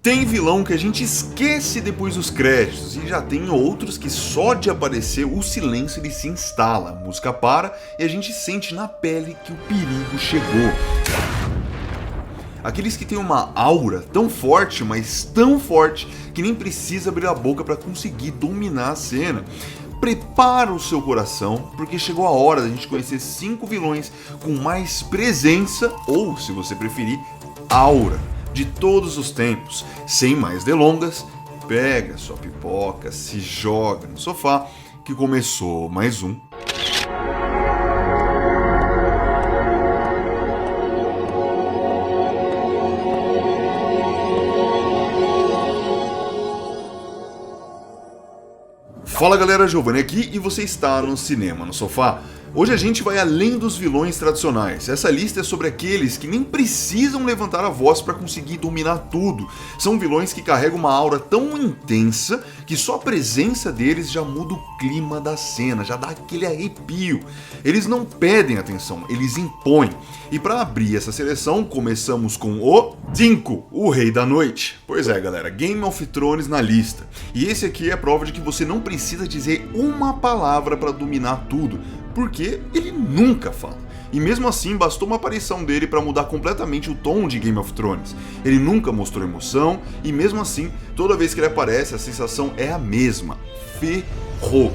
Tem vilão que a gente esquece depois dos créditos, e já tem outros que só de aparecer o silêncio ele se instala, a música para e a gente sente na pele que o perigo chegou. Aqueles que têm uma aura tão forte, mas tão forte, que nem precisa abrir a boca para conseguir dominar a cena. Prepara o seu coração, porque chegou a hora da gente conhecer 5 vilões com mais presença, ou se você preferir, aura, de todos os tempos. Sem mais delongas, pega sua pipoca, se joga no sofá, que começou mais um. Fala galera, Giovanni aqui e você está no Cinema no Sofá. Hoje a gente vai além dos vilões tradicionais. Essa lista é sobre aqueles que nem precisam levantar a voz para conseguir dominar tudo. São vilões que carregam uma aura tão intensa que só a presença deles já muda o clima da cena, já dá aquele arrepio. Eles não pedem atenção, eles impõem. E para abrir essa seleção, começamos com o 5, o Rei da Noite. Pois é galera, Game of Thrones na lista. E esse aqui é a prova de que você não precisa dizer uma palavra para dominar tudo, porque ele nunca fala. E mesmo assim, bastou uma aparição dele para mudar completamente o tom de Game of Thrones. Ele nunca mostrou emoção, e mesmo assim, toda vez que ele aparece, a sensação é a mesma. Ferrou.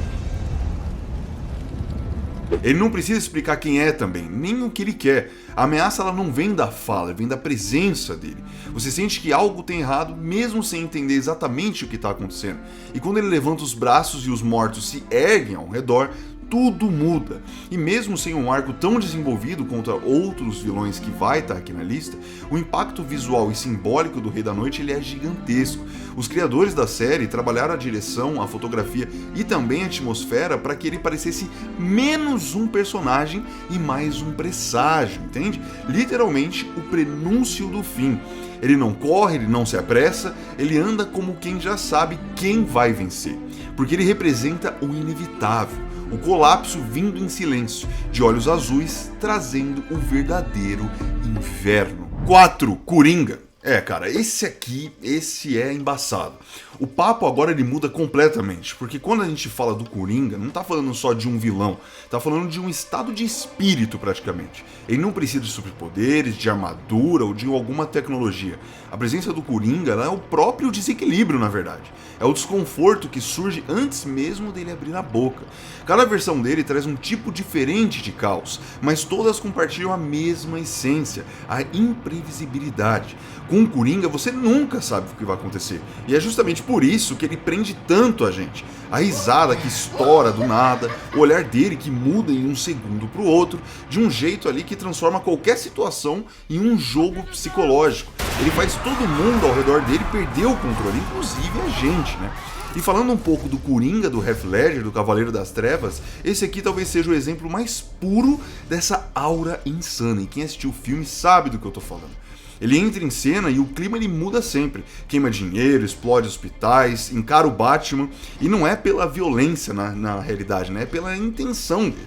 Ele não precisa explicar quem é também, nem o que ele quer. A ameaça ela não vem da fala, vem da presença dele. Você sente que algo tem errado, mesmo sem entender exatamente o que está acontecendo. E quando ele levanta os braços e os mortos se erguem ao redor, tudo muda. E mesmo sem um arco tão desenvolvido contra outros vilões que vai estar aqui na lista, o impacto visual e simbólico do Rei da Noite ele é gigantesco. Os criadores da série trabalharam a direção, a fotografia e também a atmosfera para que ele parecesse menos um personagem e mais um presságio, entende? Literalmente o prenúncio do fim. Ele não corre, ele não se apressa, ele anda como quem já sabe quem vai vencer, porque ele representa o inevitável. O colapso vindo em silêncio, de olhos azuis, trazendo o verdadeiro inverno. 4. Coringa. Cara, esse é embaçado. O papo agora ele muda completamente, porque quando a gente fala do Coringa, não tá falando só de um vilão, tá falando de um estado de espírito praticamente. Ele não precisa de superpoderes, de armadura ou de alguma tecnologia. A presença do Coringa é o próprio desequilíbrio, na verdade. É o desconforto que surge antes mesmo dele abrir a boca. Cada versão dele traz um tipo diferente de caos, mas todas compartilham a mesma essência, a imprevisibilidade. Com o Coringa você nunca sabe o que vai acontecer, e é justamente por isso que ele prende tanto a gente. A risada que estoura do nada, o olhar dele que muda em um segundo para o outro, de um jeito ali que transforma qualquer situação em um jogo psicológico. Ele faz todo mundo ao redor dele perder o controle, inclusive a gente, né? E falando um pouco do Coringa, do Heath Ledger, do Cavaleiro das Trevas, esse aqui talvez seja o exemplo mais puro dessa aura insana, e quem assistiu o filme sabe do que eu tô falando. Ele entra em cena e o clima ele muda sempre. Queima dinheiro, explode hospitais, encara o Batman. E não é pela violência na realidade, né? É pela intenção dele.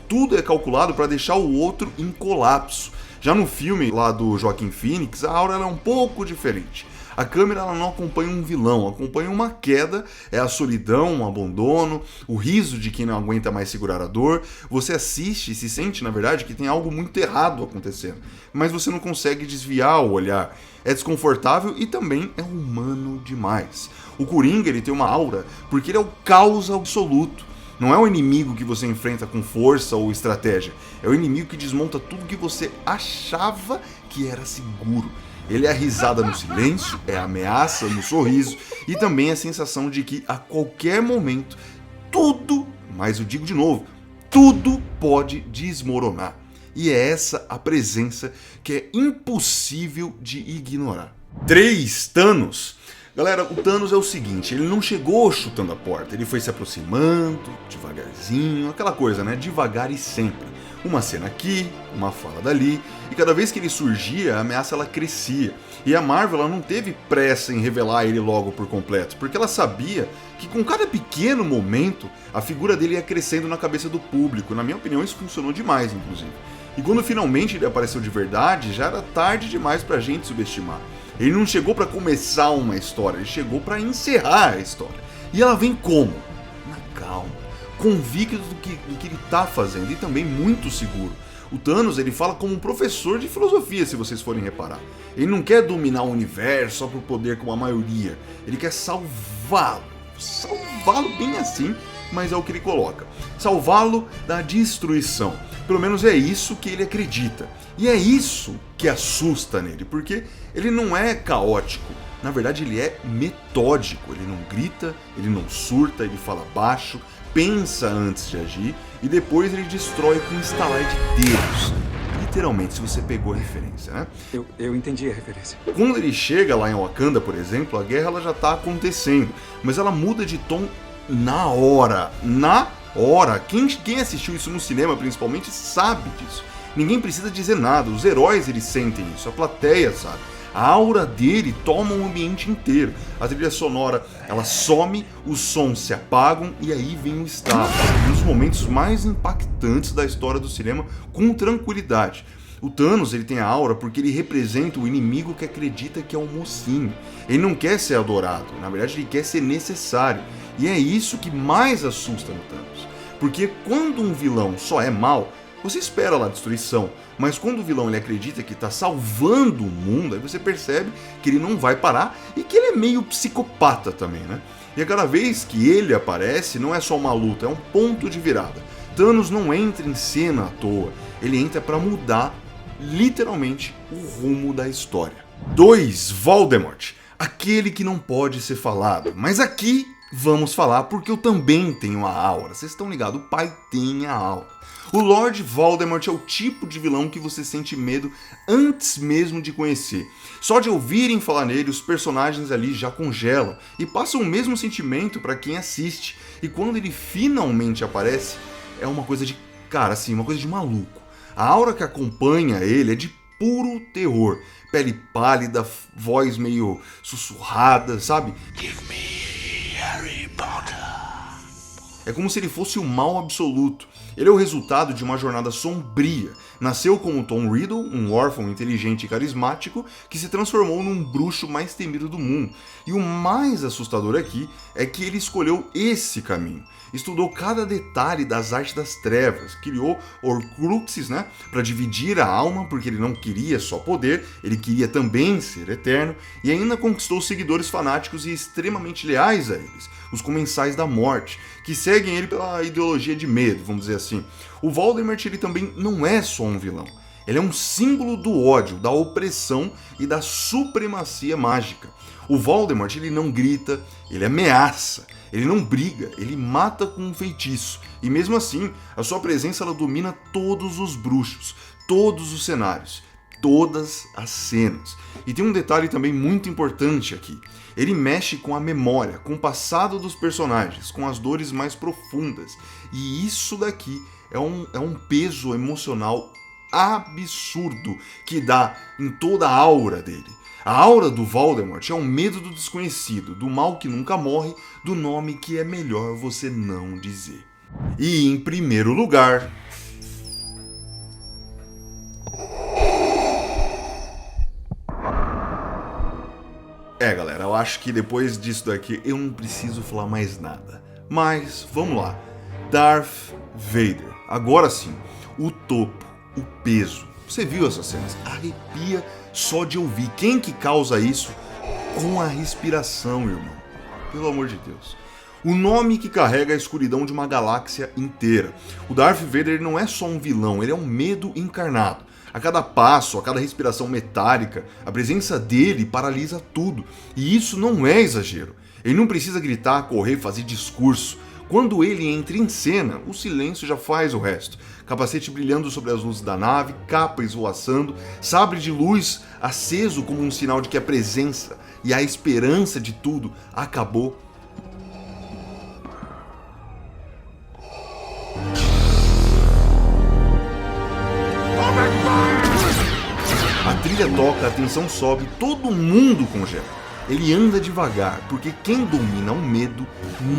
Tudo é calculado para deixar o outro em colapso. Já no filme lá do Joaquin Phoenix, a aura ela é um pouco diferente. A câmera ela não acompanha um vilão, acompanha uma queda, é a solidão, o abandono, o riso de quem não aguenta mais segurar a dor. Você assiste e se sente, na verdade, que tem algo muito errado acontecendo, mas você não consegue desviar o olhar. É desconfortável e também é humano demais. O Coringa ele tem uma aura porque ele é o caos absoluto. Não é o inimigo que você enfrenta com força ou estratégia, é o inimigo que desmonta tudo que você achava que era seguro. Ele é a risada no silêncio, é a ameaça no sorriso e também a sensação de que a qualquer momento tudo, mas eu digo de novo, tudo pode desmoronar. E é essa a presença que é impossível de ignorar. 3. Thanos. Galera, o Thanos é o seguinte, ele não chegou chutando a porta, ele foi se aproximando, devagarzinho, aquela coisa, né? Devagar e sempre. Uma cena aqui, uma fala dali, e cada vez que ele surgia, a ameaça ela crescia. E a Marvel ela não teve pressa em revelar ele logo por completo, porque ela sabia que com cada pequeno momento, a figura dele ia crescendo na cabeça do público. Na minha opinião, isso funcionou demais, inclusive. E quando finalmente ele apareceu de verdade, já era tarde demais pra gente subestimar. Ele não chegou pra começar uma história, ele chegou pra encerrar a história. E ela vem como? Na calma, convicto do que ele tá fazendo e também muito seguro. O Thanos, ele fala como um professor de filosofia, se vocês forem reparar. Ele não quer dominar o universo só por poder como a maioria. Ele quer salvá-lo. Salvá-lo bem assim, mas é o que ele coloca. Salvá-lo da destruição. Pelo menos é isso que ele acredita. E é isso que assusta nele, porque ele não é caótico. Na verdade, ele é metódico. Ele não grita, ele não surta, ele fala baixo, pensa antes de agir e depois ele destrói com um estalar de dedos. Literalmente, se você pegou a referência, né? Eu entendi a referência. Quando ele chega lá em Wakanda, por exemplo, a guerra ela já tá acontecendo, mas ela muda de tom na hora. Na hora. Quem assistiu isso no cinema, principalmente, sabe disso. Ninguém precisa dizer nada, os heróis eles sentem isso, a plateia sabe. A aura dele toma o ambiente inteiro. A trilha sonora, ela some, os sons se apagam e aí vem o estalo. Um dos momentos mais impactantes da história do cinema, com tranquilidade. O Thanos, ele tem a aura porque ele representa o inimigo que acredita que é um mocinho. Ele não quer ser adorado, na verdade ele quer ser necessário. E é isso que mais assusta no Thanos. Porque quando um vilão só é mau, você espera lá a destruição, mas quando o vilão ele acredita que está salvando o mundo, aí você percebe que ele não vai parar e que ele é meio psicopata também, né? E a cada vez que ele aparece, não é só uma luta, é um ponto de virada. Thanos não entra em cena à toa, ele entra para mudar, literalmente, o rumo da história. 2. Voldemort, aquele que não pode ser falado, mas aqui vamos falar porque eu também tenho a aura. Vocês estão ligados? O pai tem a aura. O Lord Voldemort é o tipo de vilão que você sente medo antes mesmo de conhecer. Só de ouvirem falar nele, os personagens ali já congelam e passam o mesmo sentimento para quem assiste. E quando ele finalmente aparece, é uma coisa de, cara, assim, uma coisa de maluco. A aura que acompanha ele é de puro terror. Pele pálida, voz meio sussurrada, sabe? Give me Harry Potter. É como se ele fosse o mal absoluto. Ele é o resultado de uma jornada sombria. Nasceu como Tom Riddle, um órfão inteligente e carismático, que se transformou num bruxo mais temido do mundo. E o mais assustador aqui é que ele escolheu esse caminho. Estudou cada detalhe das artes das trevas, criou Horcruxes, né, para dividir a alma, porque ele não queria só poder, ele queria também ser eterno, e ainda conquistou seguidores fanáticos e extremamente leais a eles, os Comensais da Morte, que seguem ele pela ideologia de medo, vamos dizer assim. O Voldemort ele também não é só um vilão. Ele é um símbolo do ódio, da opressão e da supremacia mágica. O Voldemort ele não grita, ele ameaça, ele não briga, ele mata com um feitiço. E mesmo assim, a sua presença ela domina todos os bruxos, todos os cenários, todas as cenas. E tem um detalhe também muito importante aqui. Ele mexe com a memória, com o passado dos personagens, com as dores mais profundas. E isso daqui é um peso emocional absurdo que dá em toda a aura dele. A aura do Voldemort é um medo do desconhecido, do mal que nunca morre, do nome que é melhor você não dizer. E em primeiro lugar... galera, eu acho que depois disso daqui eu não preciso falar mais nada. Mas, vamos lá. Darth Vader. Agora sim, o topo, o peso. Você viu essas cenas? Arrepia só de ouvir. Quem que causa isso? Com a respiração, irmão. Pelo amor de Deus. O nome que carrega a escuridão de uma galáxia inteira. O Darth Vader não é só um vilão, ele é um medo encarnado. A cada passo, a cada respiração metálica, a presença dele paralisa tudo. E isso não é exagero. Ele não precisa gritar, correr, fazer discurso. Quando ele entra em cena, o silêncio já faz o resto. Capacete brilhando sobre as luzes da nave, capa esvoaçando, sabre de luz aceso como um sinal de que a presença e a esperança de tudo acabou. A trilha toca, a tensão sobe, todo mundo congela. Ele anda devagar, porque quem domina o medo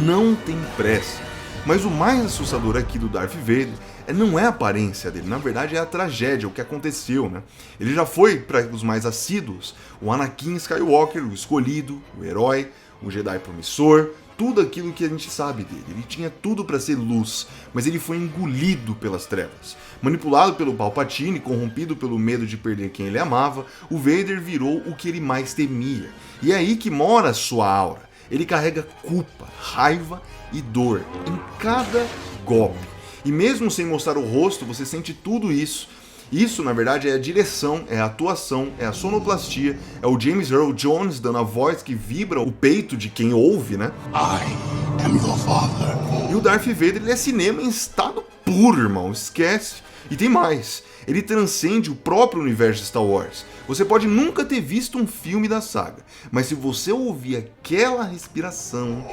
não tem pressa. Mas o mais assustador aqui do Darth Vader não é a aparência dele, na verdade é a tragédia, o que aconteceu, né? Ele já foi, para os mais assíduos, o Anakin Skywalker, o escolhido, o herói, o Jedi promissor, tudo aquilo que a gente sabe dele. Ele tinha tudo para ser luz, mas ele foi engolido pelas trevas. Manipulado pelo Palpatine, corrompido pelo medo de perder quem ele amava, o Vader virou o que ele mais temia. E é aí que mora a sua aura. Ele carrega culpa, raiva e dor em cada golpe. E mesmo sem mostrar o rosto, você sente tudo isso. Isso, na verdade, é a direção, é a atuação, é a sonoplastia, é o James Earl Jones dando a voz que vibra o peito de quem ouve, né? I am your father. E o Darth Vader, ele é cinema em estado puro, irmão, esquece. E tem mais, ele transcende o próprio universo de Star Wars. Você pode nunca ter visto um filme da saga, mas se você ouvir aquela respiração,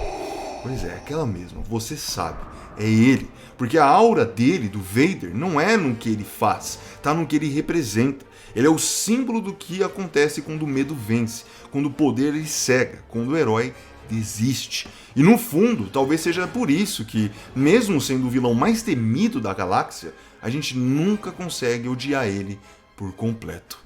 pois é, aquela mesma, você sabe, é ele. Porque a aura dele, do Vader, não é no que ele faz, tá no que ele representa. Ele é o símbolo do que acontece quando o medo vence, quando o poder ele cega, quando o herói desiste. E no fundo, talvez seja por isso que, mesmo sendo o vilão mais temido da galáxia, a gente nunca consegue odiar ele por completo.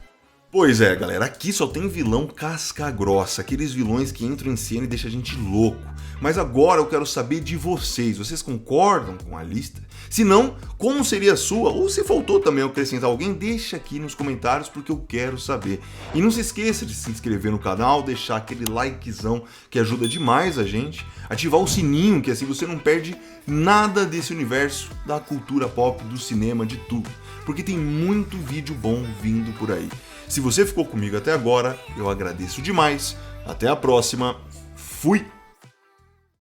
Pois é, galera, aqui só tem vilão casca grossa, aqueles vilões que entram em cena e deixam a gente louco. Mas agora eu quero saber de vocês, vocês concordam com a lista? Se não, como seria a sua? Ou se faltou também acrescentar alguém, deixa aqui nos comentários porque eu quero saber. E não se esqueça de se inscrever no canal, deixar aquele likezão que ajuda demais a gente, ativar o sininho que assim você não perde nada desse universo da cultura pop, do cinema, de tudo. Porque tem muito vídeo bom vindo por aí. Se você ficou comigo até agora, eu agradeço demais. Até a próxima. Fui!